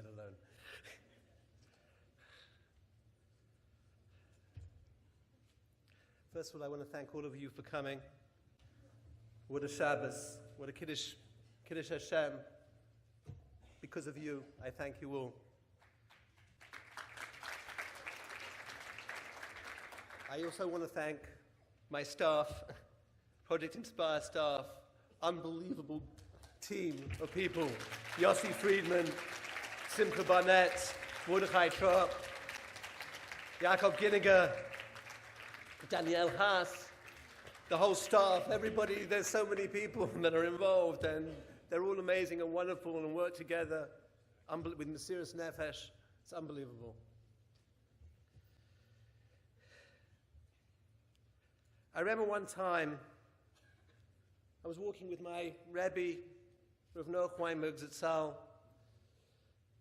that alone. First of all, I want to thank all of you for coming. What a Shabbos, what a Kiddush Hashem. Because of you, I thank you all. I also want to thank my staff, Project Inspire staff, unbelievable team of people. Yossi Friedman, Simcha Barnett, Mordechai Trop, Jakob Ginniger, Danielle Haas, the whole staff, everybody. There's so many people that are involved, and they're all amazing and wonderful and work together with Mesiras Nefesh. It's unbelievable. I remember one time I was walking with my Rabbi, Rav Noah Chaim Zatzal,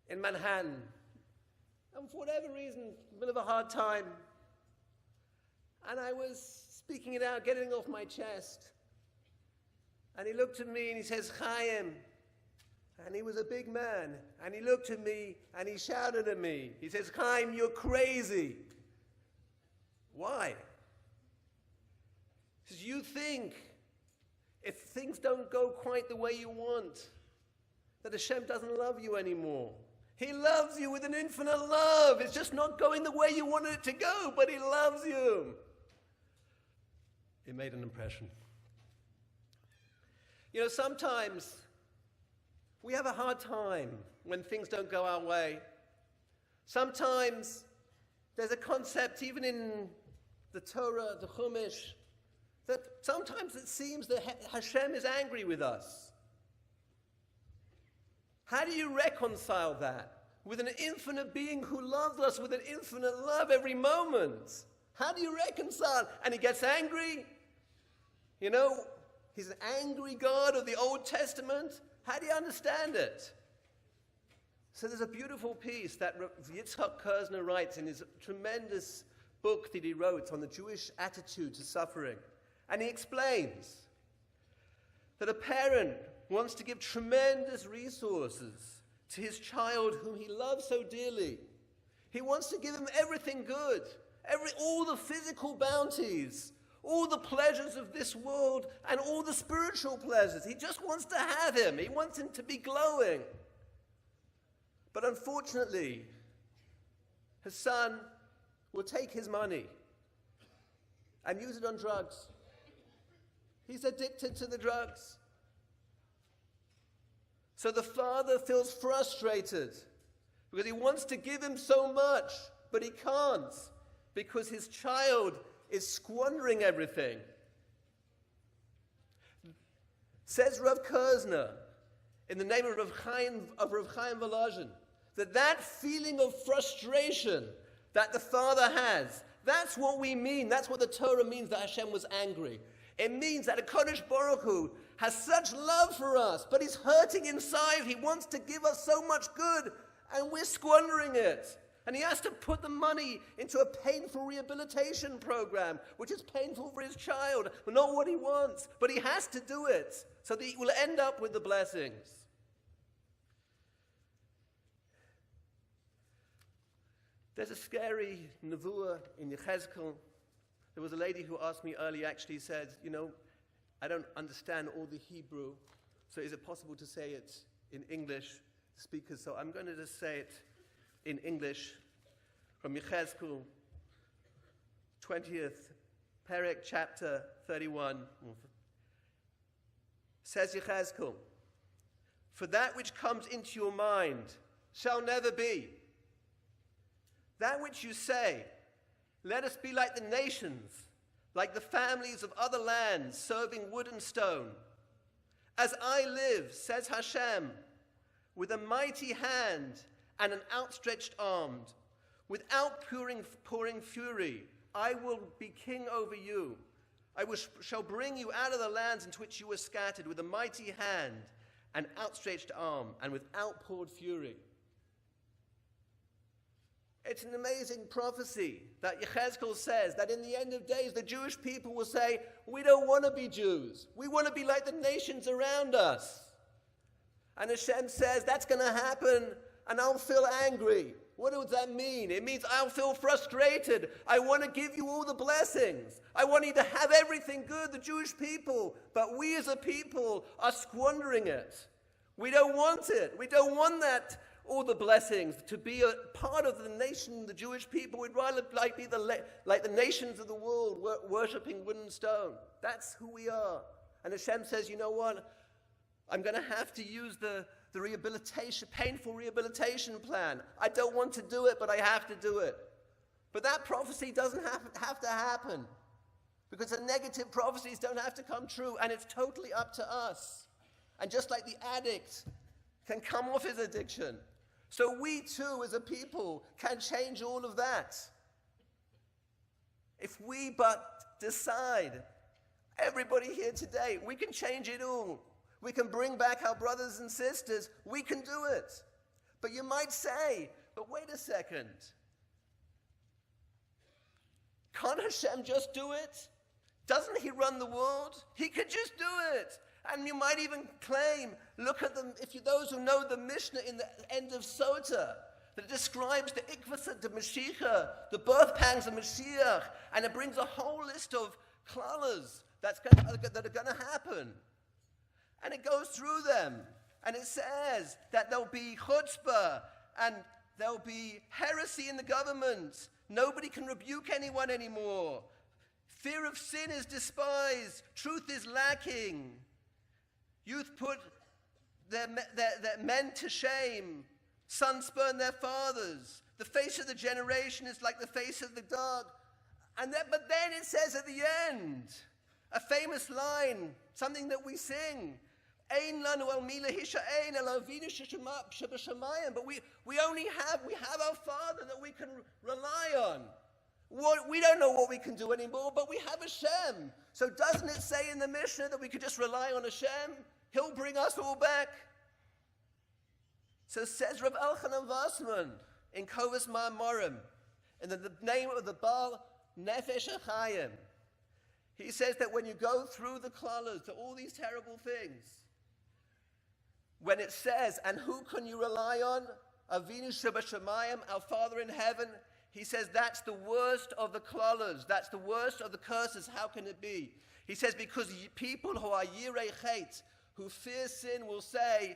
in Manhattan, and for whatever reason, a bit of a hard time, and I was speaking it out, getting it off my chest, and he looked at me and he says, Chaim, and he was a big man, and he looked at me and he shouted at me. He says, Chaim, you're crazy. Why? He says, you think if things don't go quite the way you want, that Hashem doesn't love you anymore. He loves you with an infinite love. It's just not going the way you wanted it to go, but He loves you. It made an impression. You know, sometimes we have a hard time when things don't go our way. Sometimes there's a concept, even in the Torah, the Chumash, that sometimes it seems that Hashem is angry with us. How do you reconcile that with an infinite being who loves us with an infinite love every moment? How do you reconcile? And He gets angry? You know, He's an angry God of the Old Testament. How do you understand it? So there's a beautiful piece that Yitzhak Kerzner writes in his tremendous book that he wrote on the Jewish attitude to suffering. And he explains that a parent wants to give tremendous resources to his child whom he loves so dearly. He wants to give him everything good, all the physical bounties, all the pleasures of this world, and all the spiritual pleasures. He just wants to have him. He wants him to be glowing. But unfortunately, his son will take his money and use it on drugs. He's addicted to the drugs. So the father feels frustrated because he wants to give him so much, but he can't because his child is squandering everything. Says Rav Kerzner, in the name of Rav Chaim Volozhin, that feeling of frustration that the father has, that's what we mean. That's what the Torah means, that Hashem was angry. It means that HaKadosh Baruch Hu has such love for us, but He's hurting inside. He wants to give us so much good, and we're squandering it. And He has to put the money into a painful rehabilitation program, which is painful for his child, not what he wants, but he has to do it so that he will end up with the blessings. There's a scary nevuah in Yechezkel. There was a lady who asked me earlier, actually said, you know, I don't understand all the Hebrew, so is it possible to say it in English, speakers? So I'm going to just say it in English from Yechezkel, 20th Perek, chapter 31. Says Yechezkel, for that which comes into your mind shall never be. That which you say, let us be like the nations, like the families of other lands, serving wood and stone. As I live, says Hashem, with a mighty hand and an outstretched arm, without pouring fury, I will be king over you. Shall bring you out of the lands into which you were scattered, with a mighty hand and outstretched arm, and without poured fury. It's an amazing prophecy that Yechezkel says that in the end of days, the Jewish people will say, we don't want to be Jews. We want to be like the nations around us. And Hashem says, that's going to happen and I'll feel angry. What does that mean? It means I'll feel frustrated. I want to give you all the blessings. I want you to have everything good, the Jewish people. But we as a people are squandering it. We don't want it. We don't want that, all the blessings, to be a part of the nation, the Jewish people. We'd rather be like the nations of the world, worshipping wood and stone. That's who we are. And Hashem says, you know what? I'm going to have to use the painful rehabilitation plan. I don't want to do it, but I have to do it. But that prophecy doesn't have to happen, because the negative prophecies don't have to come true, and it's totally up to us. And just like the addict can come off his addiction, so we too as a people can change all of that. If we but decide, everybody here today, we can change it all. We can bring back our brothers and sisters. We can do it. But you might say, but wait a second. Can't Hashem just do it? Doesn't he run the world? He could just do it. And you might even claim, look at them, those who know the Mishnah in the end of Sota, that describes the Ikvasa de Mashiach, the birth pangs of Mashiach, and it brings a whole list of klalas that are going to happen. And it goes through them, and it says that there'll be chutzpah, and there'll be heresy in the government. Nobody can rebuke anyone anymore. Fear of sin is despised. Truth is lacking. Youth put their men to shame. Sons spurn their fathers. The face of the generation is like the face of the dog. But then it says at the end, a famous line, something that we sing. But we have our Father that we can rely on. We don't know what we can do anymore, but we have Hashem. So doesn't it say in the Mishnah that we could just rely on Hashem? He'll bring us all back. So says Rav Elchanan Vassman in Kovas Ma'amorim, in the name of the Baal Nefesh Chaim. He says that when you go through the klalas, to all these terrible things, when it says, and who can you rely on? Avinu Shebashamayim, our Father in heaven. He says that's the worst of the klalas. That's the worst of the curses. How can it be? He says because people who are yirei chet, who fear sin, will say,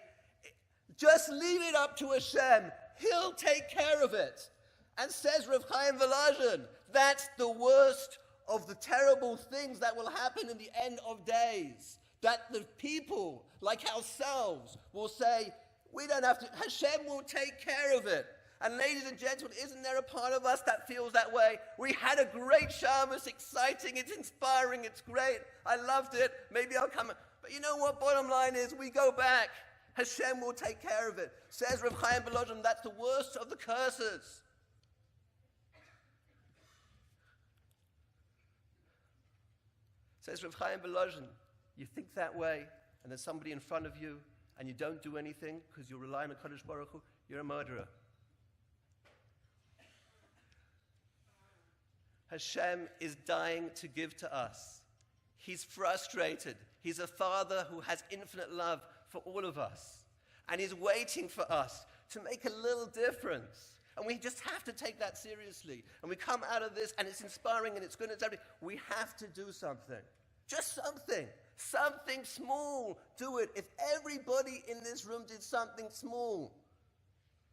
just leave it up to Hashem. He'll take care of it. And says Rav Chaim Volozhin, that's the worst of the terrible things that will happen in the end of days. That the people, like ourselves, will say, we don't have to, Hashem will take care of it. And ladies and gentlemen, isn't there a part of us that feels that way? We had a great Shabbos, exciting, it's inspiring, it's great. I loved it. Maybe I'll come. But you know what? Bottom line is, we go back. Hashem will take care of it. Says Rav Chaim Volozhin, that's the worst of the curses. Says Rav Chaim Volozhin, you think that way, and there's somebody in front of you, and you don't do anything because you're relying on Kadosh Baruch Hu, you're a murderer. Hashem is dying to give to us. He's frustrated. He's a father who has infinite love for all of us. And he's waiting for us to make a little difference. And we just have to take that seriously. And we come out of this, and it's inspiring, and it's good, and it's everything. We have to do something. Just something. Something small. Do it. If everybody in this room did something small,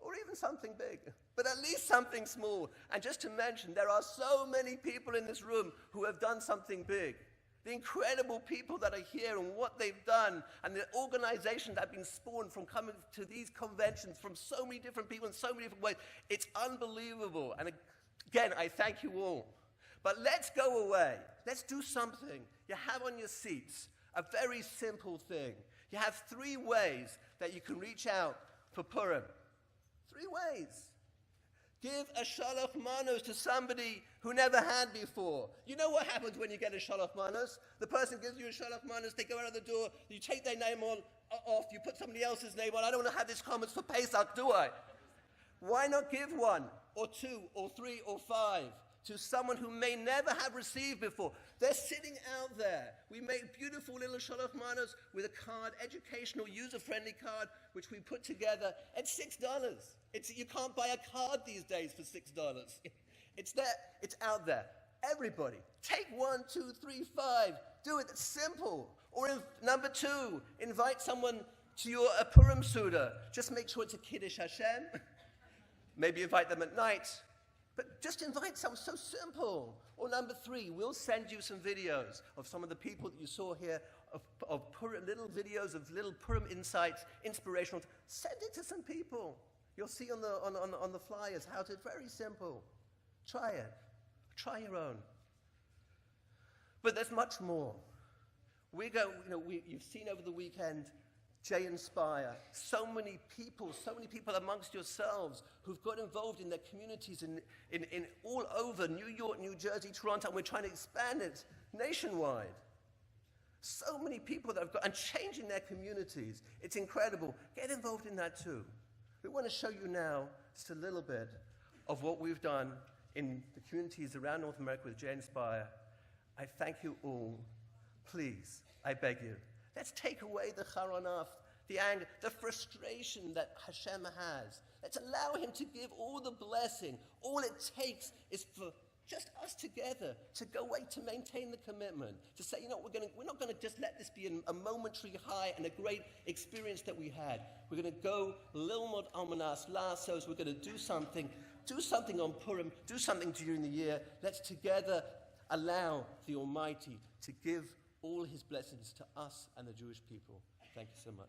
or even something big, but at least something small. And just to mention, there are so many people in this room who have done something big. The incredible people that are here and what they've done, and the organizations that have been spawned from coming to these conventions from so many different people in so many different ways. It's unbelievable. And again, I thank you all. But let's go away. Let's do something. You have on your seats a very simple thing. You have 3 ways that you can reach out for Purim. 3 ways. Give a shalach manos to somebody who never had before. You know what happens when you get a shalach manos? The person gives you a shalach manos, they go out of the door, you take their name off, you put somebody else's name on. I don't want to have this comments for Pesach, do I? Why not give 1 or 2 or 3 or 5? to someone who may never have received before. They're sitting out there. We make beautiful little Shalach Manos with a card, educational, user-friendly card, which we put together at $6. You can't buy a card these days for $6. It's there. It's out there. Everybody, take 1, 2, 3, 5. Do it. It's simple. Or number 2, invite someone to your Purim Suda. Just make sure it's a Kiddush Hashem. Maybe invite them at night. But just invite someone. So simple. Or number 3, we'll send you some videos of some of the people that you saw here, of Purim, little videos of little Purim insights, inspirational. Send it to some people. You'll see on the flyers how to. Very simple. Try it. Try your own. But there's much more. You've seen over the weekend, Jay Inspire. So many people amongst yourselves who've got involved in their communities in all over New York, New Jersey, Toronto, and we're trying to expand it nationwide. So many people that have got, and changing their communities. It's incredible. Get involved in that too. We want to show you now just a little bit of what we've done in the communities around North America with Jay Inspire. I thank you all. Please, I beg you, let's take away the charonaf, the anger, the frustration that Hashem has. Let's allow him to give all the blessing. All it takes is for just us together to go away, to maintain the commitment, to say, we're not going to just let this be a momentary high and a great experience that we had. We're going to go lilmod almanas lasos. We're going to do something on Purim, do something during the year. Let's together allow the Almighty to give all his blessings to us and the Jewish people. Thank you so much.